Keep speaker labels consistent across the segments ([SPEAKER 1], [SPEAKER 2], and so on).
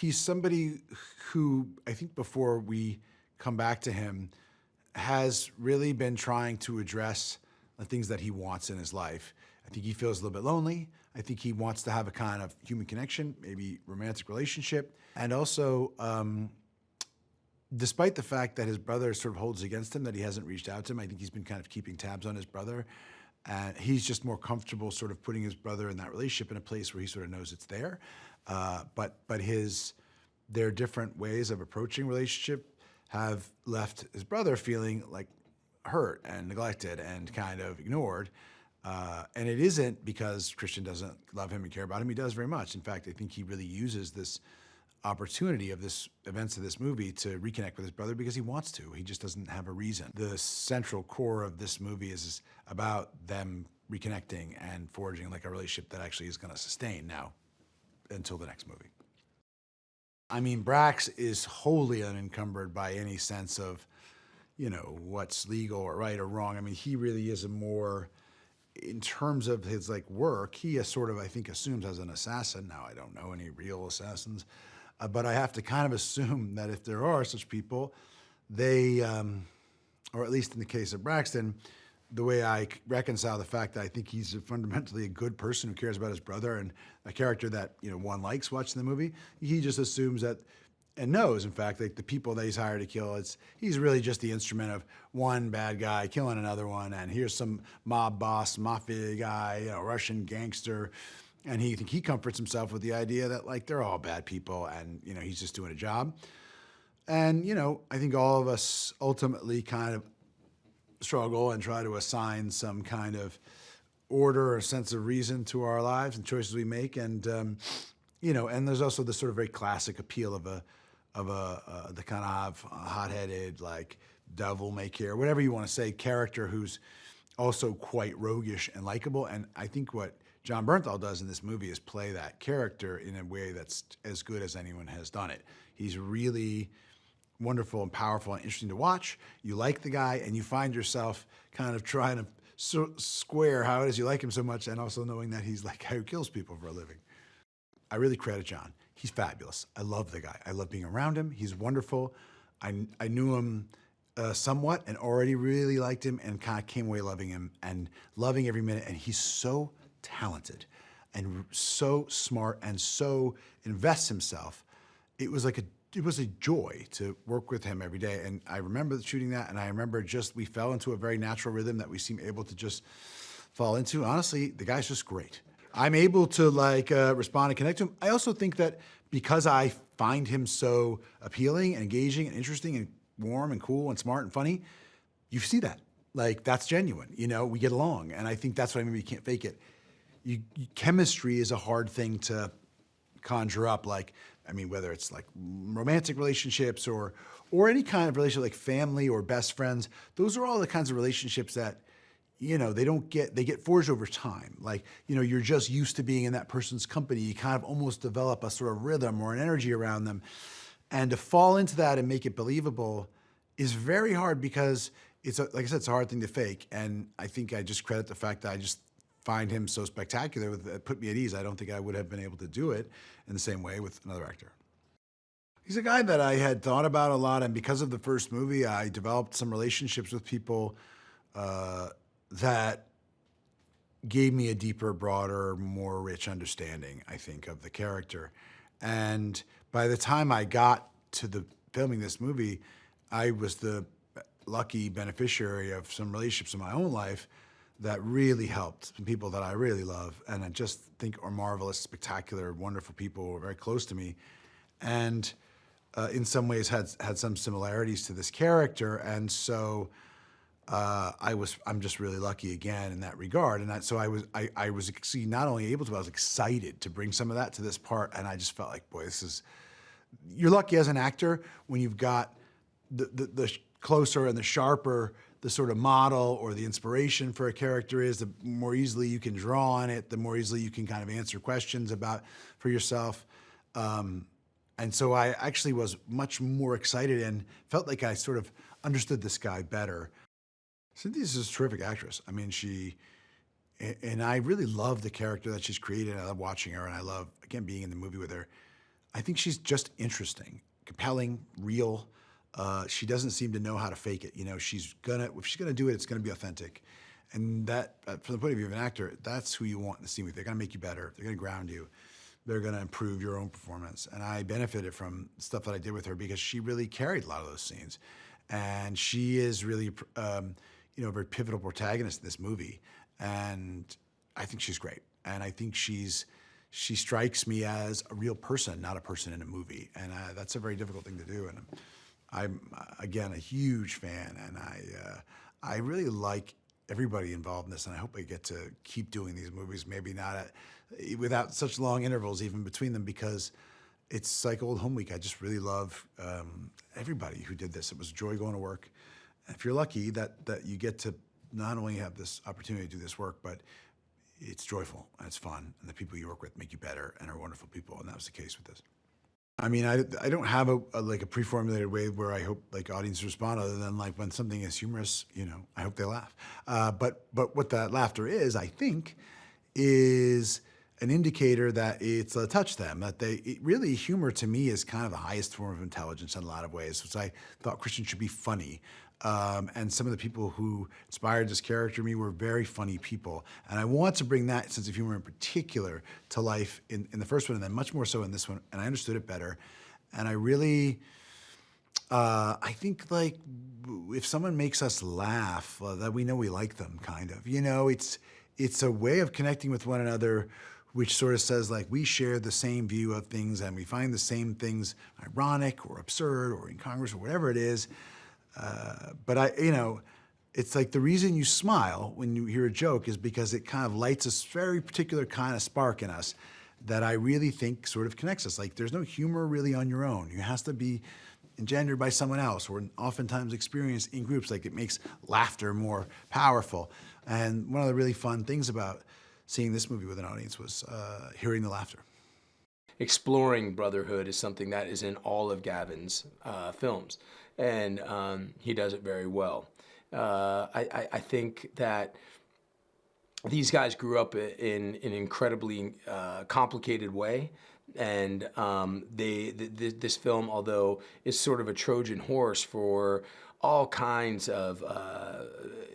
[SPEAKER 1] He's somebody who I think before we come back to him has really been trying to address the things that he wants in his life. I think he feels a little bit lonely. I think he wants to have a kind of human connection, maybe romantic relationship. And also, despite the fact that his brother sort of holds against him, that he hasn't reached out to him, I think he's been kind of keeping tabs on his brother. And he's just more comfortable sort of putting his brother in that relationship in a place where he sort of knows it's there. But their different ways of approaching relationship have left his brother feeling like hurt and neglected and kind of ignored. And it isn't because Christian doesn't love him and care about him. He does very much. In fact, I think he really uses this opportunity of this events of this movie to reconnect with his brother because he wants to. He just doesn't have a reason. The central core of this movie is about them reconnecting and forging like a relationship that actually is going to sustain now until the next movie. I mean, Brax is wholly unencumbered by any sense of, what's legal or right or wrong. I mean, he really is a more, in terms of his like work, he is sort of, I think, assumes as an assassin. Now, I don't know any real assassins, but I have to kind of assume that if there are such people, they, or at least in the case of Braxton, the way I reconcile the fact that I think he's fundamentally a good person who cares about his brother and a character that one likes watching the movie, he just assumes that and knows, in fact, like the people that he's hired to kill, he's really just the instrument of one bad guy killing another one, and here's some mob boss, mafia guy, Russian gangster, and he comforts himself with the idea that like they're all bad people, and he's just doing a job. And I think all of us ultimately kind of struggle and try to assign some kind of order or sense of reason to our lives and choices we make, and and there's also the sort of very classic appeal of the kind of hot-headed, like devil may care, whatever you want to say, character who's also quite roguish and likable. And I think what Jon Bernthal does in this movie is play that character in a way that's as good as anyone has done it. He's really wonderful and powerful and interesting to watch. You like the guy, and you find yourself kind of trying to square how it is you like him so much, and also knowing that he's like guy who kills people for a living. I really credit Jon. He's fabulous. I love the guy. I love being around him. He's wonderful. I knew him somewhat and already really liked him and kind of came away loving him and loving every minute. And he's so talented and so smart and so invests himself. It was a joy to work with him every day. And I remember shooting that, and I remember we fell into a very natural rhythm that we seem able to just fall into. Honestly, the guy's just great. I'm able to respond and connect to him. I also think that because I find him so appealing and engaging and interesting and warm and cool and smart and funny, you see that. Like, that's genuine. We get along. And I think that's why maybe you can't fake it. Chemistry is a hard thing to conjure up. Whether it's like romantic relationships or any kind of relationship like family or best friends, those are all the kinds of relationships that they get forged over time. You're just used to being in that person's company. You kind of almost develop a sort of rhythm or an energy around them. And to fall into that and make it believable is very hard because like I said, it's a hard thing to fake. And I think I just credit the fact that I just find him so spectacular. It put me at ease. I don't think I would have been able to do it in the same way with another actor. He's a guy that I had thought about a lot. And because of the first movie, I developed some relationships with people that gave me a deeper, broader, more rich understanding, I think, of the character. And by the time I got to filming this movie, I was the lucky beneficiary of some relationships in my own life that really helped, some people that I really love and I just think are marvelous, spectacular, wonderful people who are very close to me. And in some ways had some similarities to this character. And so I'm just really lucky again in that regard. And so I was not only able to, I was excited to bring some of that to this part. And I just felt like, boy, you're lucky as an actor when you've got the closer and the sharper the sort of model or the inspiration for a character is, the more easily you can draw on it, the more easily you can kind of answer questions for yourself. And so I actually was much more excited and felt like I sort of understood this guy better. Cynthia's a terrific actress. I mean, and I really love the character that she's created. I love watching her, and I love, again, being in the movie with her. I think she's just interesting, compelling, real. She doesn't seem to know how to fake it. You know, if she's gonna do it, it's gonna be authentic. And that, from the point of view of an actor, that's who you want in the scene with. They're gonna make you better. They're gonna ground you. They're gonna improve your own performance. And I benefited from stuff that I did with her because she really carried a lot of those scenes. And she is really, a very pivotal protagonist in this movie. And I think she's great. And I think she strikes me as a real person, not a person in a movie. And that's a very difficult thing to do. And I'm again, a huge fan. And I really like everybody involved in this. And I hope I get to keep doing these movies, maybe not without such long intervals even between them, because it's like old home week. I just really love everybody who did this. It was a joy going to work. And if you're lucky that you get to not only have this opportunity to do this work, but it's joyful and it's fun, and the people you work with make you better and are wonderful people, and that was the case with this. I mean, I don't have a pre-formulated way where I hope like audiences respond, other than like when something is humorous, I hope they laugh. But what that laughter is, I think, is an indicator that it's touched them. That really, humor to me is kind of the highest form of intelligence in a lot of ways. So I thought Christian should be funny. And some of the people who inspired this character in me were very funny people. And I want to bring that sense of humor in particular to life in the first one, and then much more so in this one. And I understood it better. And I really, I think like if someone makes us laugh, that we know we like them, kind of. It's a way of connecting with one another, which sort of says like we share the same view of things and we find the same things ironic or absurd or incongruous or whatever it is. But it's like the reason you smile when you hear a joke is because it kind of lights a very particular kind of spark in us that I really think sort of connects us. Like there's no humor really on your own. It has to be engendered by someone else, or oftentimes experienced in groups. Like it makes laughter more powerful. And one of the really fun things about seeing this movie with an audience was hearing the laughter.
[SPEAKER 2] Exploring brotherhood is something that is in all of Gavin's films, and he does it very well. I think that these guys grew up in an incredibly complicated way, and this film, although is sort of a Trojan horse for all kinds of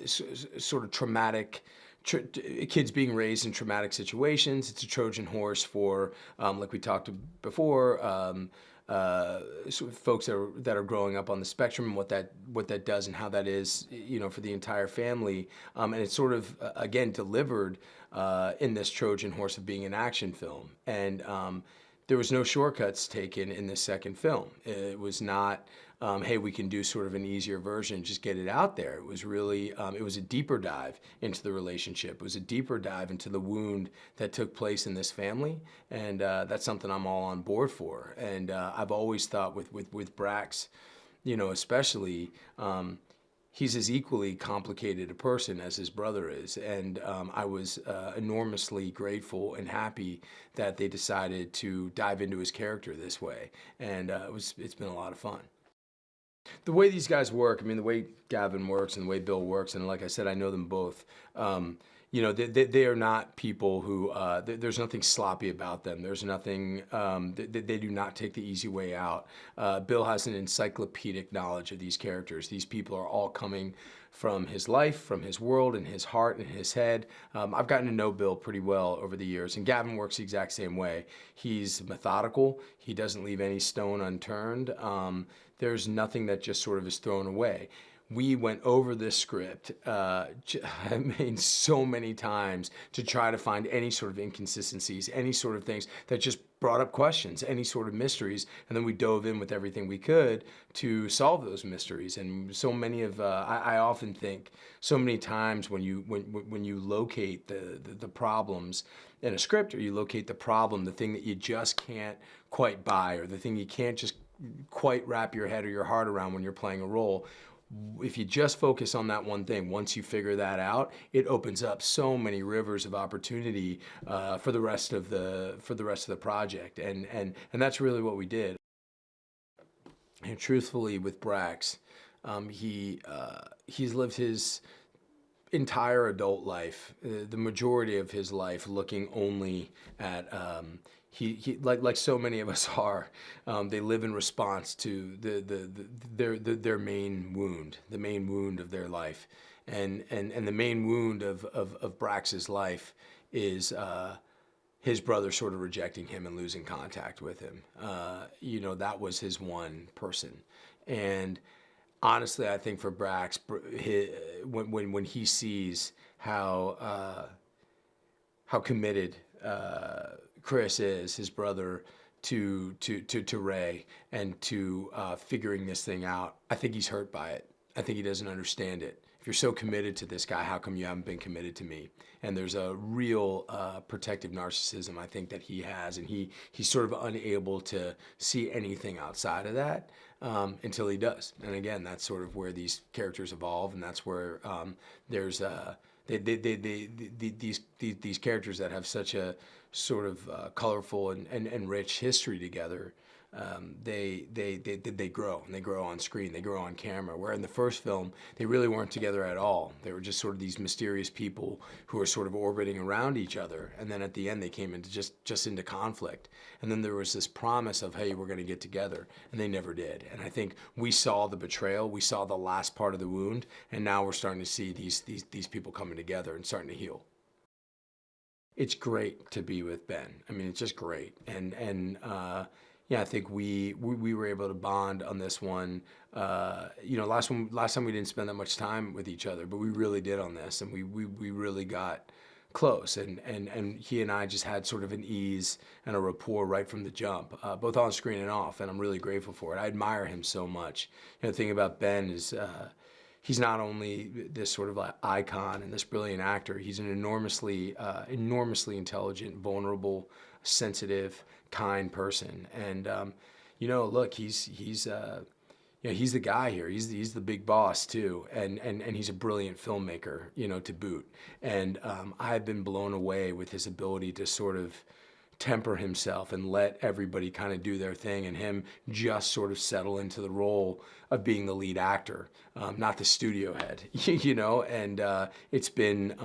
[SPEAKER 2] sort of traumatic kids being raised in traumatic situations. It's a Trojan horse for, like we talked before, sort of folks that are growing up on the spectrum, and what that does and how that is, for the entire family. And it's sort of again delivered in this Trojan horse of being an action film. And there was no shortcuts taken in this second film. It was not, hey, we can do sort of an easier version, just get it out there. It was really, it was a deeper dive into the relationship. It was a deeper dive into the wound that took place in this family, and that's something I'm all on board for. And I've always thought with Brax, especially, he's as equally complicated a person as his brother is. And I was enormously grateful and happy that they decided to dive into his character this way. And it's been a lot of fun. The way these guys work, I mean, the way Gavin works and the way Bill works, and like I said, I know them both. They are not people who, there's nothing sloppy about them. There's nothing, they do not take the easy way out. Bill has an encyclopedic knowledge of these characters. These people are all coming from his life, from his world, and his heart, and his head. I've gotten to know Bill pretty well over the years, and Gavin works the exact same way. He's methodical. He doesn't leave any stone unturned. There's nothing that just sort of is thrown away. We went over this script, so many times to try to find any sort of inconsistencies, any sort of things that just brought up questions, any sort of mysteries, and then we dove in with everything we could to solve those mysteries. And so many of, I often think, so many times when you locate the problems in a script, or you locate the problem, the thing that you just can't quite buy, or the thing you can't just quite wrap your head or your heart around when you're playing a role, if you just focus on that one thing, once you figure that out, it opens up so many rivers of opportunity for the rest of the project, and that's really what we did. And truthfully, with Brax, he's lived his entire adult life, the majority of his life, looking only at he like so many of us are, they live in response to their main wound, the main wound of their life, and the main wound of Brax's life is his brother sort of rejecting him and losing contact with him. That was his one person, and honestly, I think for Brax, when he sees how committed Chris is, his brother, to Ray and to figuring this thing out, I think he's hurt by it. I think he doesn't understand it. If you're so committed to this guy, how come you haven't been committed to me? And there's a real protective narcissism I think that he has, and he's sort of unable to see anything outside of that until he does. And again, that's sort of where these characters evolve, and that's where there's these characters that have such a sort of colorful and rich history together. They grow, and they grow on screen, they grow on camera, where in the first film they really weren't together at all. They were just sort of these mysterious people who were sort of orbiting around each other, and then at the end they came into just into conflict, and then there was this promise of, hey, we're going to get together, and they never did. And I think we saw the betrayal, we saw the last part of the wound, and now we're starting to see these people coming together and starting to heal. It's great to be with Ben. I mean, it's just great, and yeah, I think we were able to bond on this one. Last time we didn't spend that much time with each other, but we really did on this, and we really got close. And he and I just had sort of an ease and a rapport right from the jump, both on screen and off. And I'm really grateful for it. I admire him so much. The thing about Ben is he's not only this sort of like icon and this brilliant actor. He's an enormously intelligent, vulnerable, sensitive, kind person, and look, he's the guy here. He's the big boss too, and he's a brilliant filmmaker, to boot. And I've been blown away with his ability to sort of temper himself and let everybody kind of do their thing, and him just sort of settle into the role of being the lead actor, not the studio head, and it's been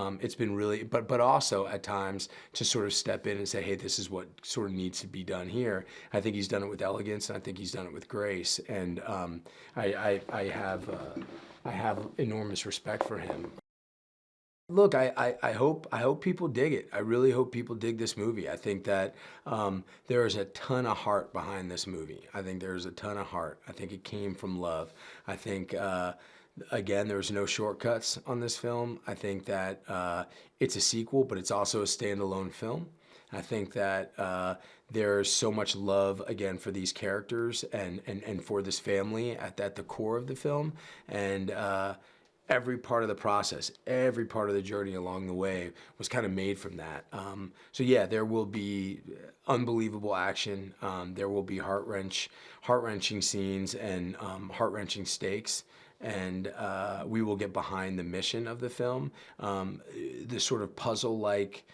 [SPEAKER 2] really, but also at times to sort of step in and say, hey, this is what sort of needs to be done here. I think he's done it with elegance, and I think he's done it with grace, and I have enormous respect for him. Look, I hope people dig it. I really hope people dig this movie. I think that there is a ton of heart behind this movie. I think there's a ton of heart. I think it came from love. I think, again, there's no shortcuts on this film. I think that it's a sequel, but it's also a standalone film. I think that there's so much love, again, for these characters and for this family at the core of the film. And every part of the process, every part of the journey along the way was kind of made from that. So yeah, there will be unbelievable action. There will be heart-wrenching scenes and heart-wrenching stakes. And we will get behind the mission of the film. The sort of puzzle-like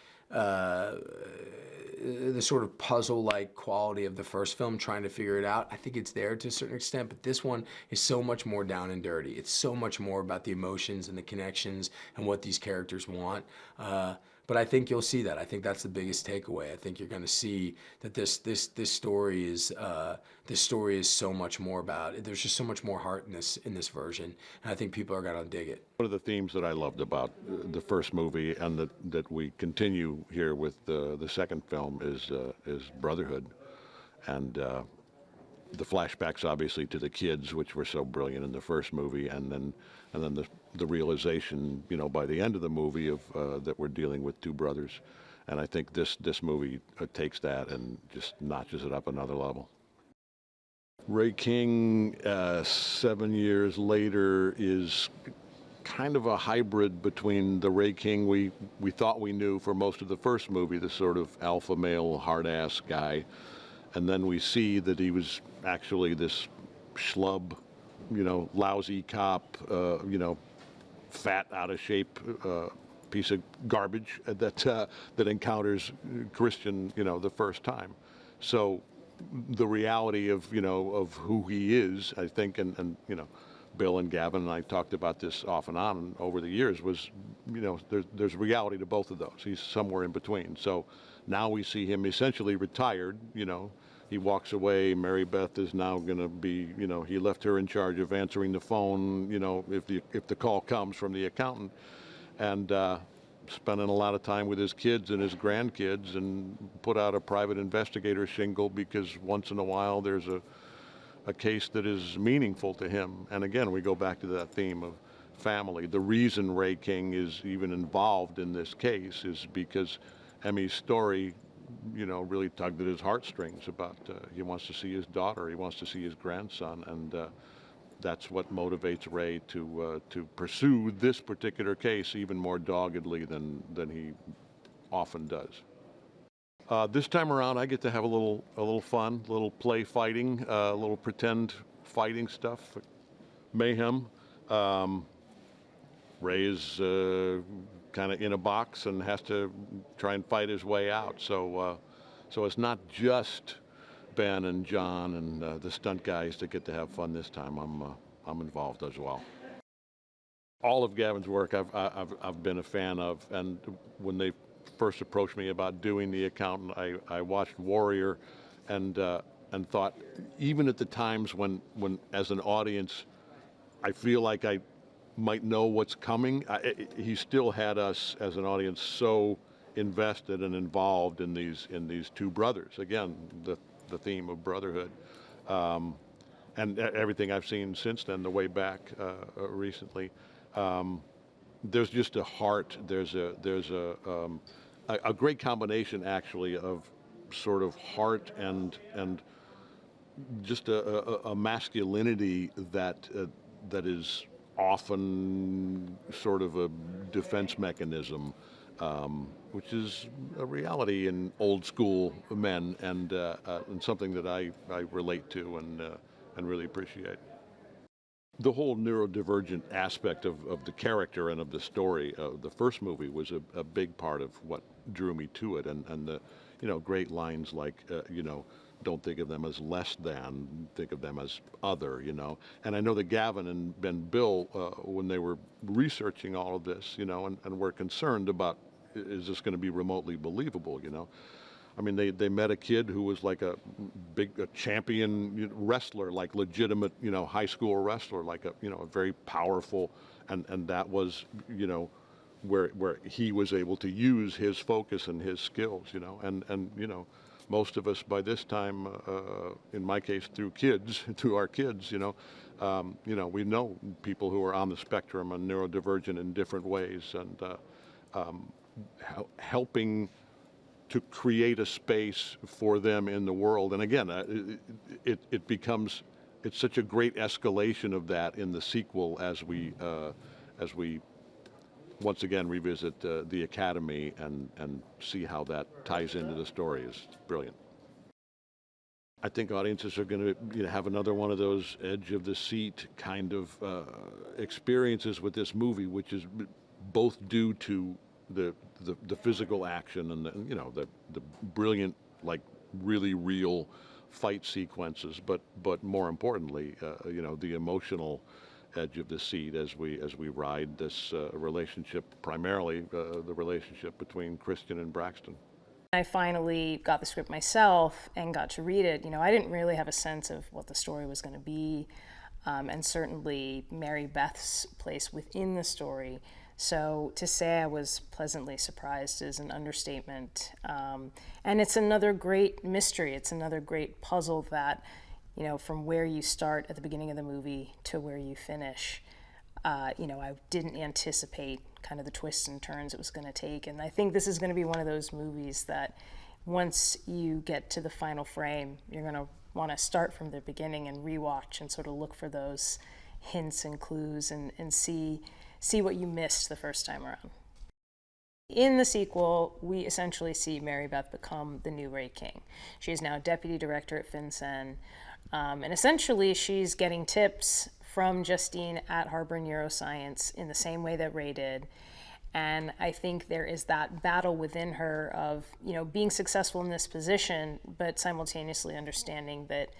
[SPEAKER 2] quality of the first film, trying to figure it out, I think it's there to a certain extent, but this one is so much more down and dirty. It's so much more about the emotions and the connections and what these characters want. But I think you'll see that. I think that's the biggest takeaway. I think you're going to see that this story is so much more about it. There's just so much more heart in this version, and I think people are going to dig it.
[SPEAKER 3] One of the themes that I loved about the first movie, and that we continue here with the second film, is brotherhood, and the flashbacks obviously to the kids, which were so brilliant in the first movie, and then the realization, by the end of the movie of that we're dealing with two brothers, and I think this movie takes that and just notches it up another level. Ray King, 7 years later, is kind of a hybrid between the Ray King we thought we knew for most of the first movie, the sort of alpha male, hard-ass guy, and then we see that he was actually this schlub, lousy cop, fat, out of shape piece of garbage that encounters Christian, the first time. So the reality of who he is, I think, and Bill and Gavin and I talked about this off and on over the years, was there's reality to both of those. He's somewhere in between. So Now we see him essentially retired, you know. He walks away. Marybeth is now going to be, you know, he left her in charge of answering the phone, you know, if the call comes from the accountant, and spending a lot of time with his kids and his grandkids, and put out a private investigator shingle because once in a while there's a case that is meaningful to him. And again, we go back to that theme of family. The reason Ray King is even involved in this case is because Emmy's story, you know, really tugged at his heartstrings about he wants to see his daughter, he wants to see his grandson, and that's what motivates Ray to pursue this particular case even more doggedly than he often does. This time around, I get to have a little fun, a little play fighting, a little pretend fighting stuff, mayhem. Ray is kind of in a box and has to try and fight his way out. So it's not just Ben and Jon and the stunt guys that get to have fun this time. I'm involved as well. All of Gavin's work I've been a fan of, and when they first approached me about doing The Accountant, I watched Warrior, and thought, even at the times when as an audience I feel like I might know what's coming, he still had us as an audience so invested and involved in these two brothers. Again, the theme of brotherhood, and everything I've seen since then, the way back recently. There's just a heart. There's a great combination, actually, of sort of heart and just a masculinity that is often sort of a defense mechanism, which is a reality in old school men, and something that I relate to and really appreciate. The whole neurodivergent aspect of the character and of the story of the first movie was a big part of what drew me to it, and the, you know, great lines like, you know, don't think of them as less than, think of them as other, you know. And I know that Gavin and Bill, when they were researching all of this, you know, and were concerned about, is this going to be remotely believable, you know. I mean, they met a kid who was like a champion wrestler, like legitimate, you know, high school wrestler, like a very powerful, and that was, you know, where he was able to use his focus and his skills, you know, and you know, most of us by this time, in my case, through our kids, you know, we know people who are on the spectrum and neurodivergent in different ways, and helping to create a space for them in the world. And again, it becomes, it's such a great escalation of that in the sequel as we once again revisit the Academy and see how that ties into the story. Is brilliant. I think audiences are going to have another one of those edge of the seat kind of experiences with this movie, which is both due to the physical action and the brilliant, like really real fight sequences, but more importantly, the emotional edge of the seat as we ride this relationship, primarily the relationship between Christian and Braxton.
[SPEAKER 4] I finally got the script myself and got to read it. I didn't really have a sense of what the story was going to be, and certainly Marybeth's place within the story. So to say I was pleasantly surprised is an understatement. And it's another great mystery. It's another great puzzle that, from where you start at the beginning of the movie to where you finish, I didn't anticipate kind of the twists and turns it was going to take. And I think this is going to be one of those movies that once you get to the final frame, you're going to want to start from the beginning and rewatch and sort of look for those hints and clues and see what you missed the first time around. In the sequel, we essentially see Marybeth become the new Ray King. She is now deputy director at FinCEN, and essentially she's getting tips from Justine at Harbor Neuroscience in the same way that Ray did. And I think there is that battle within her of, being successful in this position, but simultaneously understanding that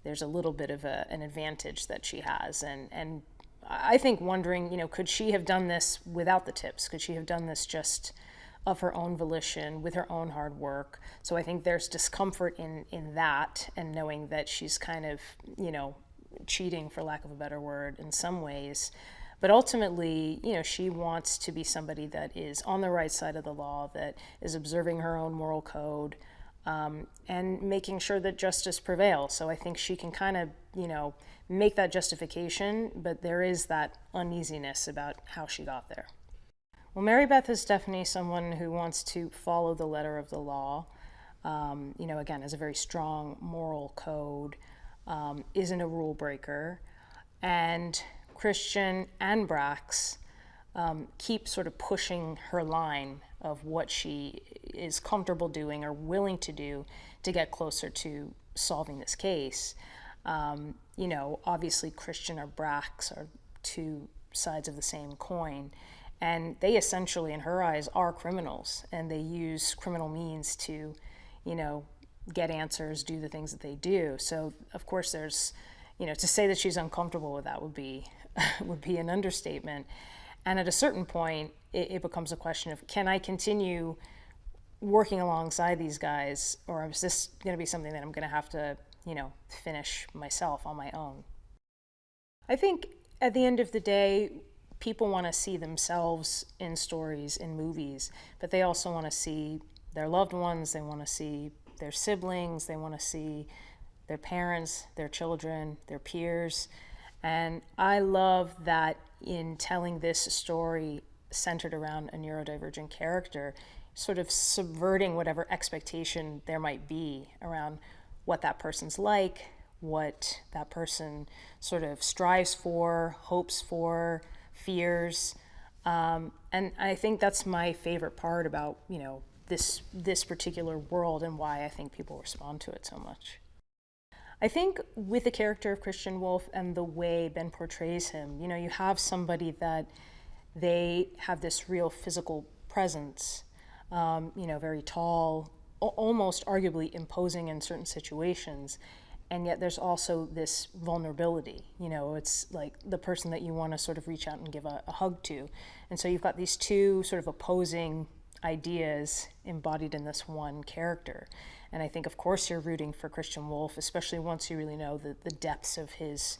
[SPEAKER 4] there's a little bit of an advantage that she has. And I think wondering, could she have done this without the tips? Could she have done this just of her own volition, with her own hard work. So I think there's discomfort in that, and knowing that she's kind of, cheating, for lack of a better word, in some ways. But ultimately, she wants to be somebody that is on the right side of the law, that is observing her own moral code, and making sure that justice prevails. So I think she can kind of, make that justification, but there is that uneasiness about how she got there. Well, Marybeth is definitely someone who wants to follow the letter of the law, again, has a very strong moral code, isn't a rule breaker, and Christian and Brax keep sort of pushing her line of what she is comfortable doing or willing to do to get closer to solving this case. Obviously Christian or Brax are two sides of the same coin, and they essentially, in her eyes, are criminals, and they use criminal means to, get answers, do the things that they do. So of course there's, to say that she's uncomfortable with that would be an understatement. And at a certain point, it becomes a question of, can I continue working alongside these guys, or is this going to be something that I'm going to have to, finish myself on my own? I think at the end of the day, people want to see themselves in stories, in movies, but they also want to see their loved ones, they want to see their siblings, they want to see their parents, their children, their peers. And I love that in telling this story centered around a neurodivergent character, sort of subverting whatever expectation there might be around what that person's like, what that person sort of strives for, hopes for, fears. And I think that's my favorite part about, this particular world, and why I think people respond to it so much. I think with the character of Christian Wolff and the way Ben portrays him, you have somebody that they have this real physical presence, very tall, almost arguably imposing in certain situations, and yet there's also this vulnerability. It's like the person that you want to sort of reach out and give a hug to. And so you've got these two sort of opposing ideas embodied in this one character. And I think, of course, you're rooting for Christian Wolff, especially once you really know the depths of his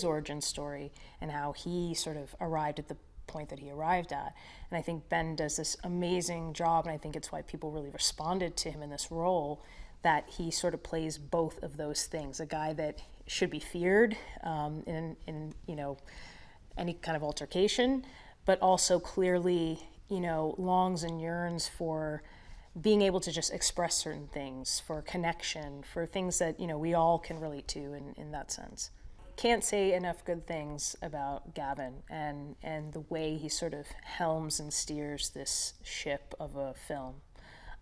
[SPEAKER 4] origin story and how he sort of arrived at the point that he arrived at. And I think Ben does this amazing job, and I think it's why people really responded to him in this role, that he sort of plays both of those things. A guy that should be feared in any kind of altercation, but also clearly, longs and yearns for being able to just express certain things, for connection, for things that, we all can relate to in that sense. Can't say enough good things about Gavin and the way he sort of helms and steers this ship of a film.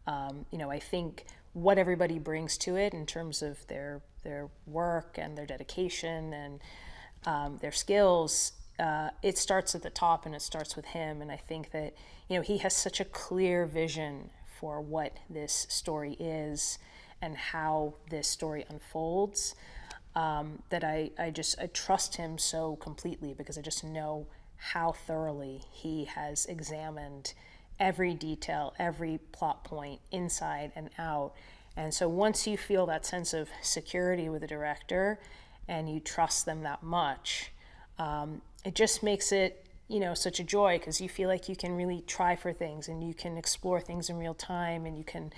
[SPEAKER 4] I think what everybody brings to it in terms of their work and their dedication and their skills, it starts at the top, and it starts with him. And I think that, he has such a clear vision for what this story is and how this story unfolds, that I trust him so completely, because I just know how thoroughly he has examined every detail, every plot point, inside and out. And so once you feel that sense of security with the director and you trust them that much, it just makes it, such a joy, because you feel like you can really try for things, and you can explore things in real time, and you can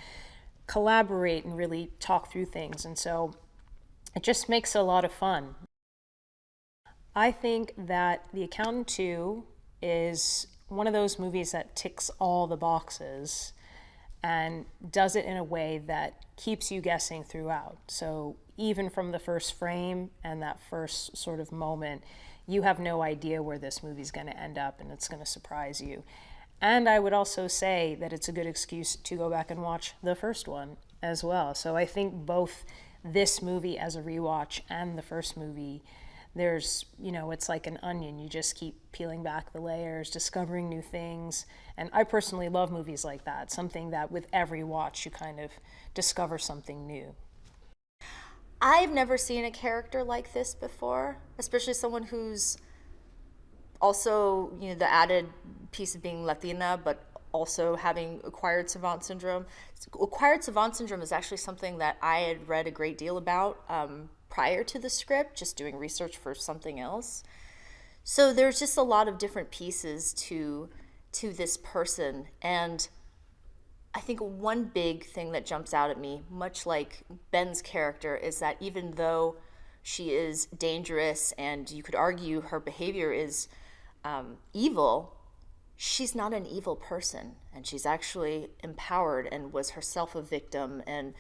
[SPEAKER 4] collaborate and really talk through things. And so it just makes it a lot of fun. I think that The Accountant 2 is one of those movies that ticks all the boxes and does it in a way that keeps you guessing throughout. So even from the first frame and that first sort of moment, you have no idea where this movie's going to end up, and it's going to surprise you. And I would also say that it's a good excuse to go back and watch the first one as well. So I think both this movie as a rewatch and the first movie, there's, it's like an onion. You just keep peeling back the layers, discovering new things. And I personally love movies like that, something that with every watch you kind of discover something new.
[SPEAKER 5] I've never seen a character like this before, especially someone who's also, the added piece of being Latina, but also having acquired savant syndrome. Acquired savant syndrome is actually something that I had read a great deal about prior to the script, just doing research for something else. So there's just a lot of different pieces to this person. And I think one big thing that jumps out at me, much like Ben's character, is that even though she is dangerous and you could argue her behavior is evil, she's not an evil person, and she's actually empowered and was herself a victim. And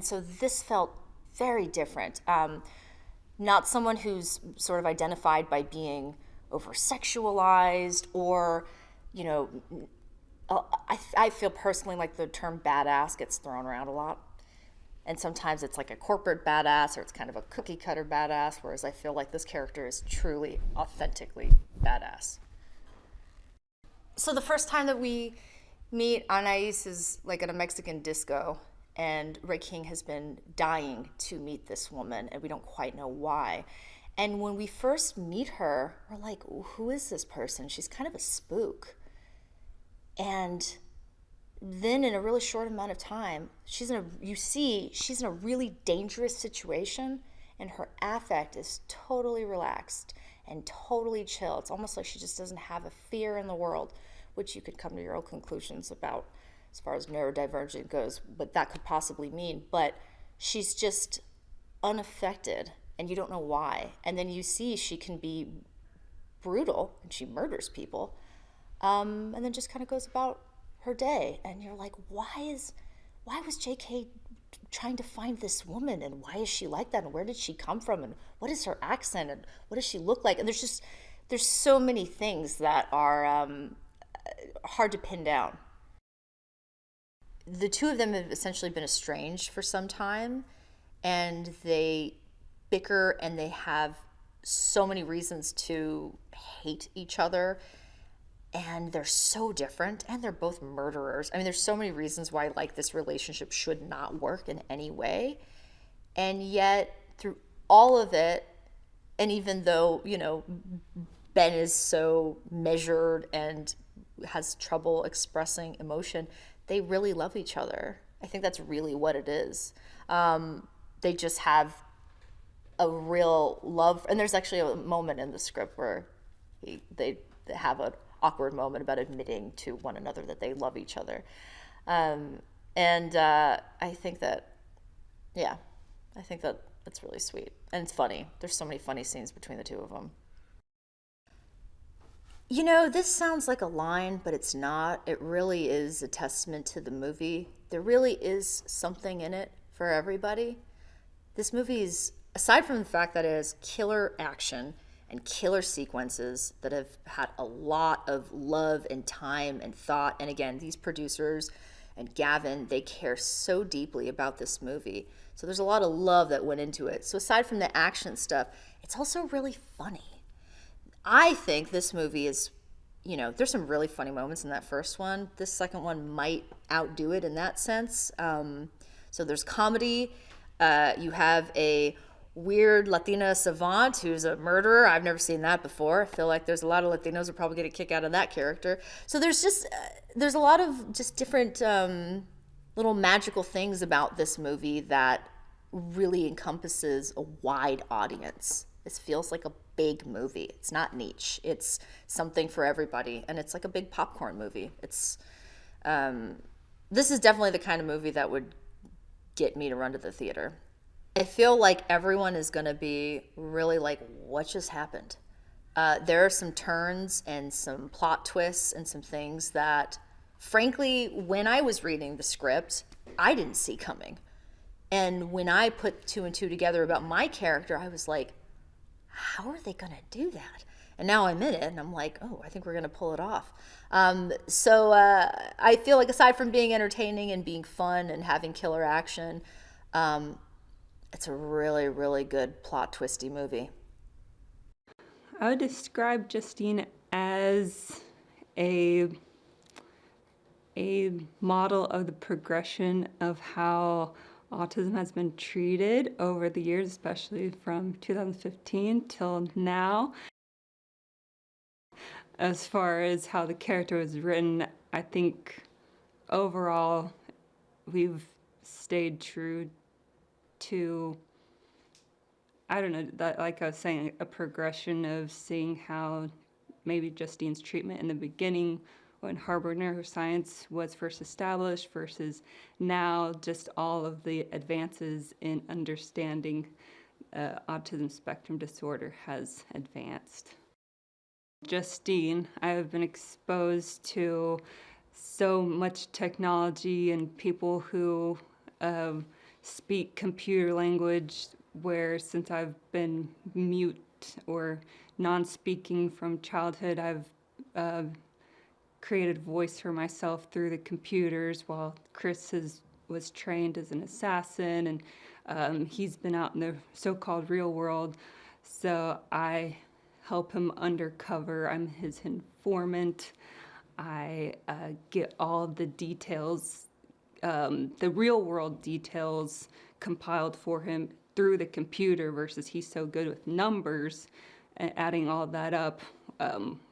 [SPEAKER 5] so this felt very different. Not someone who's sort of identified by being over-sexualized or, you know, I feel personally like the term badass gets thrown around a lot. And sometimes it's like a corporate badass or it's kind of a cookie cutter badass, whereas I feel like this character is truly, authentically badass. So the first time that we meet, Anais is like at a Mexican disco, and Ray King has been dying to meet this woman, and we don't quite know why. And when we first meet her, we're like, who is this person? She's kind of a spook. And then in a really short amount of time, she's in a really dangerous situation, and her affect is totally relaxed and totally chill. It's almost like she just doesn't have a fear in the world, which you could come to your own conclusions about as far as neurodivergent goes, what that could possibly mean. But she's just unaffected, and you don't know why. And then you see she can be brutal, and she murders people, and then just kind of goes about her day. And you're like, why was J.K. trying to find this woman, and why is she like that, and where did she come from, and what is her accent, and what does she look like? And there's so many things that are hard to pin down. The two of them have essentially been estranged for some time, and they bicker, and they have so many reasons to hate each other, and they're so different, and they're both murderers. I mean, there's so many reasons why like this relationship should not work in any way. And yet through all of it, and even though, you know, Ben is so measured and has trouble expressing emotion, they really love each other. I think that's really what it is. They just have a real love, and there's actually a moment in the script where they have an awkward moment about admitting to one another that they love each other. I think that, yeah, I think that that's really sweet. And it's funny. There's so many funny scenes between the two of them. You know, this sounds like a line, but it's not. It really is a testament to the movie. There really is something in it for everybody. This movie is, aside from the fact that it has killer action and killer sequences that have had a lot of love and time and thought, and again, these producers and Gavin, they care so deeply about this movie. So there's a lot of love that went into it. So aside from the action stuff, it's also really funny. I think this movie is, you know, there's some really funny moments in that first one. This second one might outdo it in that sense. So there's comedy. You have a weird Latina savant who's a murderer. I've never seen that before. I feel like there's a lot of Latinos who probably get a kick out of that character. So there's a lot of just different little magical things about this movie that really encompasses a wide audience. This feels like a big movie. It's not niche. It's something for everybody, and it's like a big popcorn movie. It's this is definitely the kind of movie that would get me to run to the theater. I feel like everyone is going to be really like, what just happened? There are some turns and some plot twists and some things that, frankly, when I was reading the script, I didn't see coming. And when I put two and two together about my character, I was like, how are they going to do that? And now I'm in it, and I'm like, oh, I think we're going to pull it off. So I feel like aside from being entertaining and being fun and having killer action, it's a really, really good plot twisty movie.
[SPEAKER 6] I would describe Justine as a model of the progression of how autism has been treated over the years, especially from 2015 till now. As far as how the character was written, I think overall we've stayed true to, I don't know, that, like I was saying, a progression of seeing how maybe Justine's treatment in the beginning when Harvard neuroscience was first established versus now, just all of the advances in understanding autism spectrum disorder has advanced. Justine, I have been exposed to so much technology and people who speak computer language, where since I've been mute or non-speaking from childhood, I've created a voice for myself through the computers, while Chris was trained as an assassin, and he's been out in the so-called real world. So I help him undercover. I'm his informant. I get all the details, the real world details compiled for him through the computer, versus he's so good with numbers and adding all that up,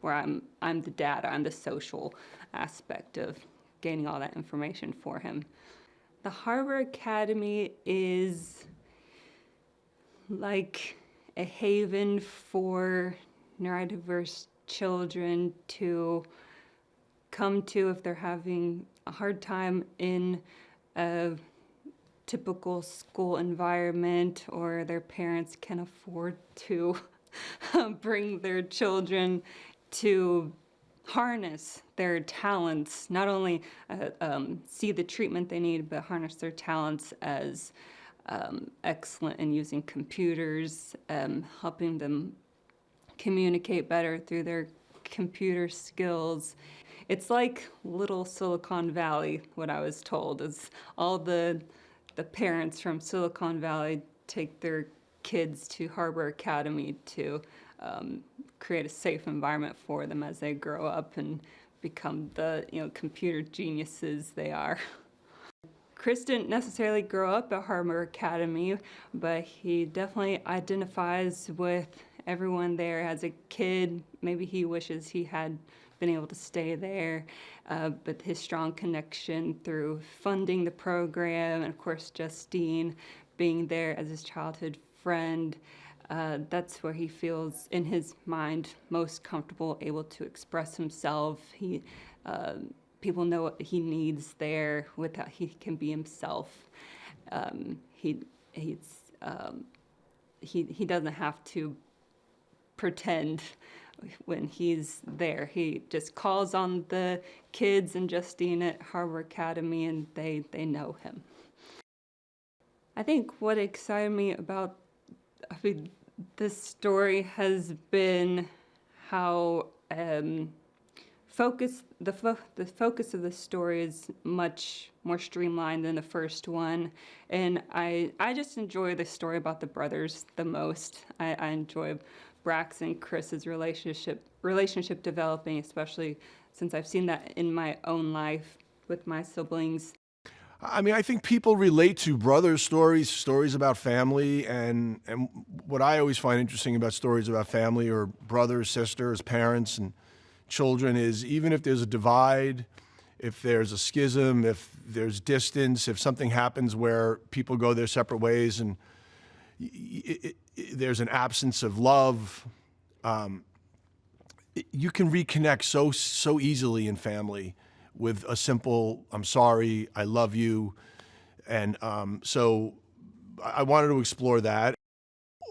[SPEAKER 6] where I'm the data, I'm the social aspect of gaining all that information for him. The Harvard Academy is like a haven for neurodiverse children to come to if they're having a hard time in a typical school environment, or their parents can afford to bring their children to harness their talents, not only see the treatment they need, but harness their talents as excellent in using computers, helping them communicate better through their computer skills. It's like little Silicon Valley, what I was told, is all the parents from Silicon Valley take their kids to Harvard Academy to create a safe environment for them as they grow up and become the computer geniuses they are. Chris didn't necessarily grow up at Harvard Academy, but he definitely identifies with everyone there. As a kid, maybe he wishes he had been able to stay there, but his strong connection through funding the program, and of course Justine being there as his childhood friend, that's where he feels in his mind most comfortable, able to express himself. People know what he needs there without he can be himself. He doesn't have to pretend when he's there. He just calls on the kids and Justine at Harvard Academy, and they know him. I think what excited me about this story has been how the focus of the story is much more streamlined than the first one, and I just enjoy the story about the brothers the most. I enjoy Brax and Chris's relationship developing, especially since I've seen that in my own life with my siblings.
[SPEAKER 1] I mean, I think people relate to brothers' stories about family, and what I always find interesting about stories about family, or brothers, sisters, parents, and children, is even if there's a divide, if there's a schism, if there's distance, if something happens where people go their separate ways and there's an absence of love, you can reconnect so easily in family with a simple "I'm sorry, I love you," and so I wanted to explore that.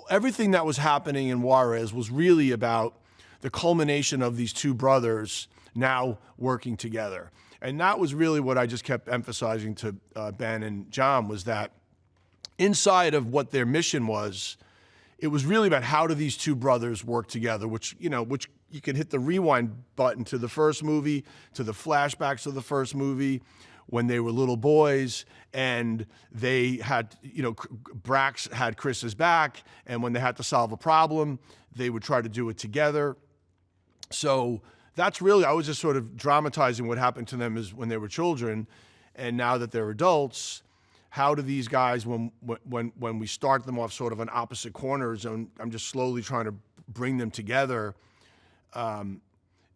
[SPEAKER 1] Everything that was happening in Juarez was really about the culmination of these two brothers now working together, and that was really what I just kept emphasizing to Ben and Jon, was that inside of what their mission was, it was really about how do these two brothers work together, which you can hit the rewind button to the first movie, to the flashbacks of the first movie when they were little boys, and they had, Brax had Chris's back, and when they had to solve a problem, they would try to do it together. So that's really, I was just sort of dramatizing what happened to them as when they were children, and now that they're adults, how do these guys, when we start them off sort of on opposite corners, and I'm just slowly trying to bring them together,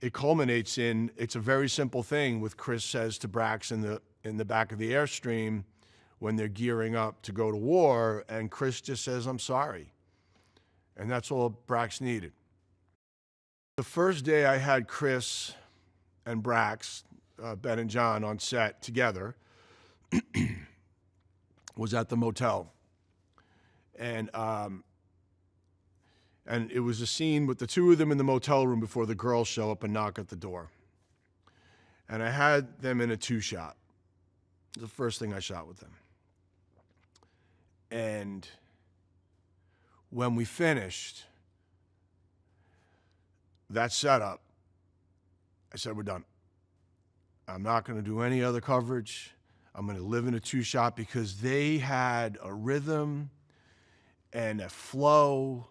[SPEAKER 7] it culminates in, it's a very simple thing with Chris says to Brax in the back of the Airstream when they're gearing up to go to war, and Chris just says, "I'm sorry." And that's all Brax needed. The first day I had Chris and Brax, Ben and Jon on set together, was at the motel. And it was a scene with the two of them in the motel room before the girls show up and knock at the door. And I had them in a 2-shot. It was the first thing I shot with them. And when we finished that setup, I said, "We're done. I'm not going to do any other coverage. I'm going to live in a 2-shot," because they had a rhythm and a flow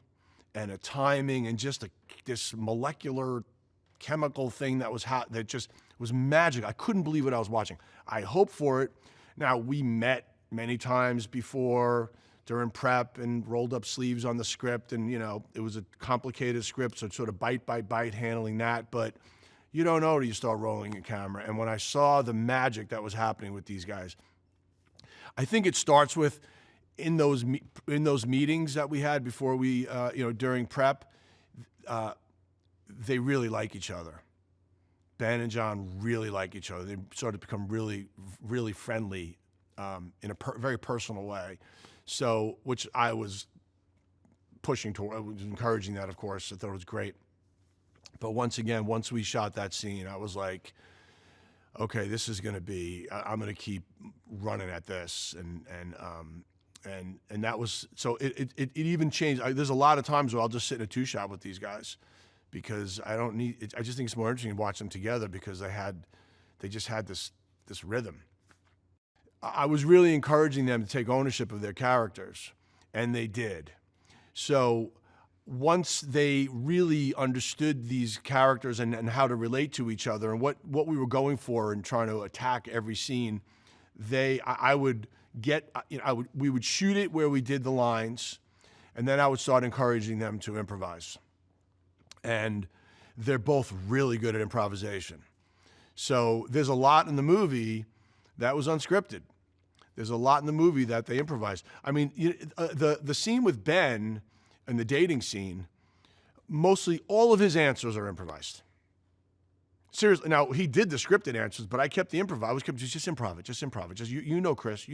[SPEAKER 7] and a timing and just this molecular chemical thing that was that just was magic. I couldn't believe what I was watching. I hoped for it. Now, we met many times before during prep and rolled up sleeves on the script, and it was a complicated script, so it's sort of bite by bite handling that, but you don't know till you start rolling your camera. And when I saw the magic that was happening with these guys, I think it starts with in those meetings that we had before we, during prep, they really like each other. Ben and Jon really like each other. They sort of become really, really friendly in a very personal way. So, which I was pushing toward, I was encouraging that, of course. I thought it was great. But once we shot that scene, I was like, okay, this is going to be, I'm going to keep running at this. And that was, so it even changed. There's a lot of times where I'll just sit in a 2-shot with these guys because I don't need it. I just think it's more interesting to watch them together because they just had this rhythm. I was really encouraging them to take ownership of their characters, and they did. So once they really understood these characters and how to relate to each other and what we were going for and trying to attack every scene, we would shoot it where we did the lines, and then I would start encouraging them to improvise. And they're both really good at improvisation. So there's a lot in the movie that was unscripted. There's a lot in the movie that they improvised. I mean, the scene with Ben and the dating scene, mostly all of his answers are improvised. Seriously, now he did the scripted answers, but I kept the improv. I was kept just improv it. Just you know Chris,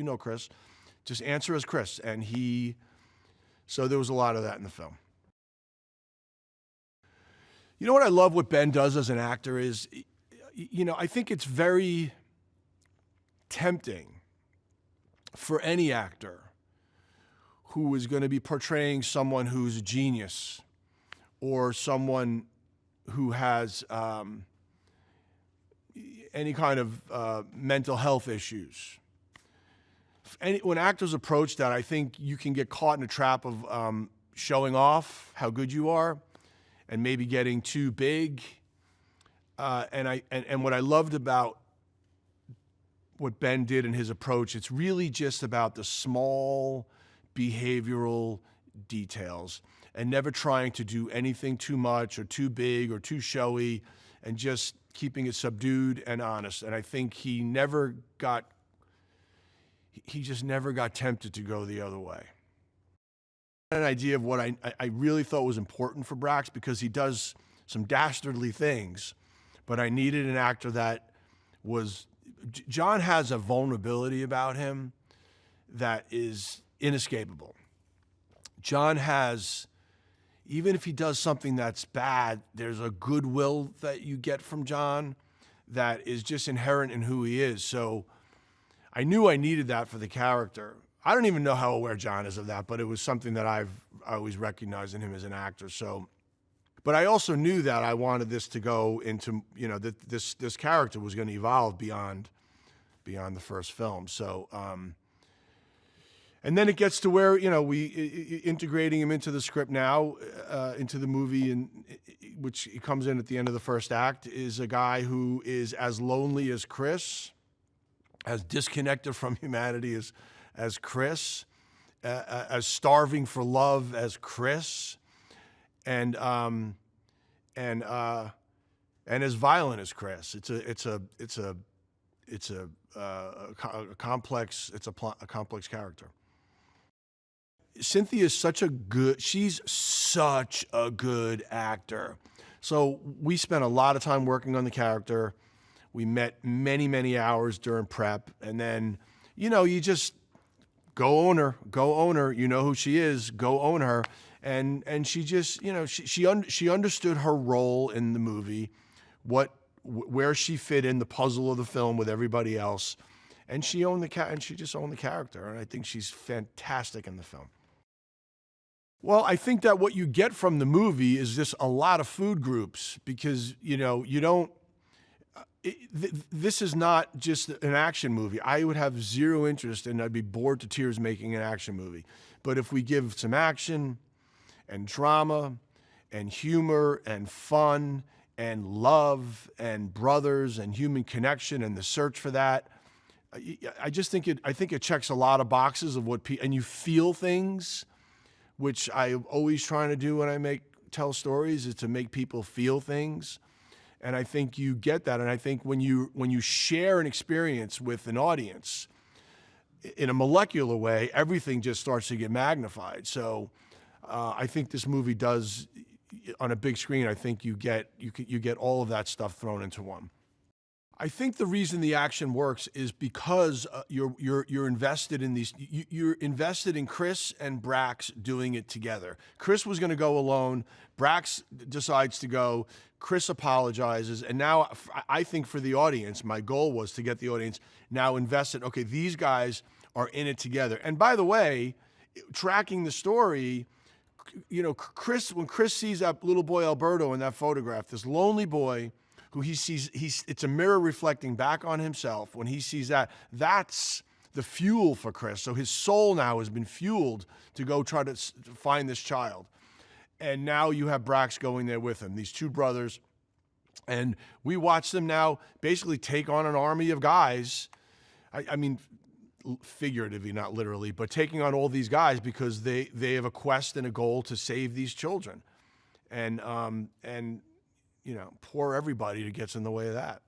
[SPEAKER 7] just answer as Chris, so there was a lot of that in the film. You know what I love what Ben does as an actor is, I think it's very tempting for any actor who is going to be portraying someone who's a genius or someone who has any kind of mental health issues. When actors approach that, I think you can get caught in a trap of showing off how good you are and maybe getting too big. And what I loved about what Ben did in his approach, it's really just about the small behavioral details and never trying to do anything too much or too big or too showy, and just keeping it subdued and honest. And I think he just never got tempted to go the other way. An idea of what I really thought was important for Brax, because he does some dastardly things, but I needed an actor that was, Jon has a vulnerability about him that is inescapable. Jon has, even if he does something that's bad, there's a goodwill that you get from Jon that is just inherent in who he is. So I knew I needed that for the character. I don't even know how aware Jon is of that, but it was something that I always recognized in him as an actor. So, but I also knew that I wanted this to go into, that this character was going to evolve beyond the first film. So, and then it gets to where, we integrating him into the script now, into the movie, and which he comes in at the end of the first act, is a guy who is as lonely as Chris, as disconnected from humanity as Chris, as starving for love as Chris, and and as violent as Chris. It's a complex character. Cynthia is she's such a good actor. So we spent a lot of time working on the character. We met many hours during prep, and then, you just go own her. You know who she is, go own her. And she just, she understood her role in the movie, where she fit in the puzzle of the film with everybody else, and she just owned the character. And I think she's fantastic in the film. Well, I think that what you get from the movie is just a lot of food groups, because this is not just an action movie. I would have zero interest, and I'd be bored to tears making an action movie. But if we give some action and drama and humor and fun and love and brothers and human connection and the search for that, I think it checks a lot of boxes of and you feel things, which I'm always trying to do when I tell stories, is to make people feel things. And I think you get that. And I think when you share an experience with an audience in a molecular way, everything just starts to get magnified. So I think this movie does, on a big screen, I think you get all of that stuff thrown into one. I think the reason the action works is because you're invested in these. You're invested in Chris and Brax doing it together. Chris was going to go alone. Brax decides to go. Chris apologizes, and now I think for the audience, my goal was to get the audience now invested. Okay, these guys are in it together. And by the way, tracking the story, Chris, when Chris sees that little boy Alberto in that photograph, this lonely boy who he sees, it's a mirror reflecting back on himself. When he sees that, that's the fuel for Chris. So his soul now has been fueled to go try to find this child. And now you have Brax going there with him, these two brothers. And we watch them now basically take on an army of guys. I mean, figuratively, not literally, but taking on all these guys because they have a quest and a goal to save these children. And poor everybody that gets in the way of that.